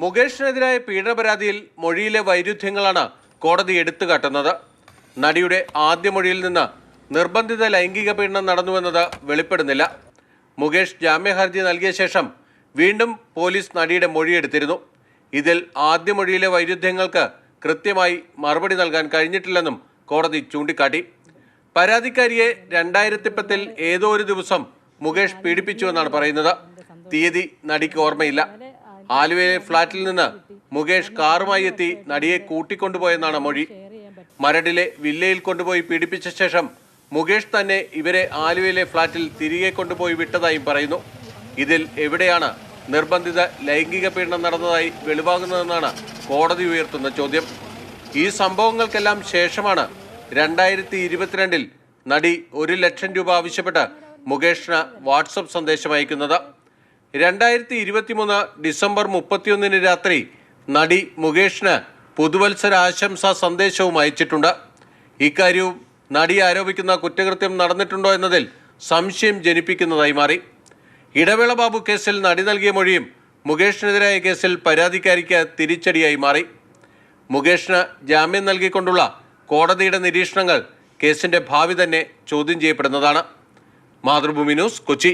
മുകേഷിനെതിരായ പീഡന പരാതിയിൽ മൊഴിയിലെ വൈരുദ്ധ്യങ്ങളാണ് കോടതി എടുത്തുകാട്ടുന്നത്. നടിയുടെ ആദ്യ മൊഴിയിൽ നിന്ന് നിർബന്ധിത ലൈംഗിക പീഡനം നടന്നുവെന്നത് വെളിപ്പെടുന്നില്ല. മുകേഷ് ജാമ്യ ഹർജി നൽകിയ ശേഷം വീണ്ടും പോലീസ് നടിയുടെ മൊഴിയെടുത്തിരുന്നു. ഇതിൽ ആദ്യ മൊഴിയിലെ വൈരുദ്ധ്യങ്ങൾക്ക് കൃത്യമായി മറുപടി നൽകാൻ കഴിഞ്ഞിട്ടില്ലെന്നും കോടതി ചൂണ്ടിക്കാട്ടി. പരാതിക്കാരിയെ 2010 ഏതോ ഒരു ദിവസം മുകേഷ് പീഡിപ്പിച്ചുവെന്നാണ് പറയുന്നത്. തീയതി നടിക്ക് ഓർമ്മയില്ല. ആലുവയിലെ ഫ്ളാറ്റിൽ നിന്ന് മുകേഷ് കാറുമായി എത്തി നടിയെ കൂട്ടിക്കൊണ്ടുപോയെന്നാണ് മൊഴി. മരടിലെ വില്ലയിൽ കൊണ്ടുപോയി പീഡിപ്പിച്ച ശേഷം മുകേഷ് തന്നെ ഇവരെ ആലുവയിലെ ഫ്ളാറ്റിൽ തിരികെ കൊണ്ടുപോയി വിട്ടതായും പറയുന്നു. ഇതിൽ എവിടെയാണ് നിർബന്ധിത ലൈംഗിക പീഡനം നടന്നതായി വെളിവാകുന്നതെന്നാണ് കോടതി ഉയർത്തുന്ന ചോദ്യം. ഈ സംഭവങ്ങൾക്കെല്ലാം ശേഷമാണ് 2022 നടി 1 ലക്ഷം രൂപ ആവശ്യപ്പെട്ട് മുകേഷിന് വാട്സപ്പ് സന്ദേശം അയക്കുന്നത്. 2023 ഡിസംബർ 31 രാത്രി നടി മുകേഷിന് പുതുവത്സര ആശംസാ സന്ദേശവും അയച്ചിട്ടുണ്ട്. ഇക്കാര്യവും നടി ആരോപിക്കുന്ന കുറ്റകൃത്യം നടന്നിട്ടുണ്ടോ എന്നതിൽ സംശയം ജനിപ്പിക്കുന്നതായി മാറി. ഇടവേള ബാബു കേസിൽ നടി നൽകിയ മൊഴിയും മുകേഷിനെതിരായ കേസിൽ പരാതിക്കാരിക്ക് തിരിച്ചടിയായി മാറി. മുകേഷിന് ജാമ്യം നൽകിക്കൊണ്ടുള്ള കോടതിയുടെ നിരീക്ഷണങ്ങൾ കേസിന്റെ ഭാവി തന്നെ ചോദ്യം ചെയ്യപ്പെടുന്നതാണ്. മാതൃഭൂമി ന്യൂസ്, കൊച്ചി.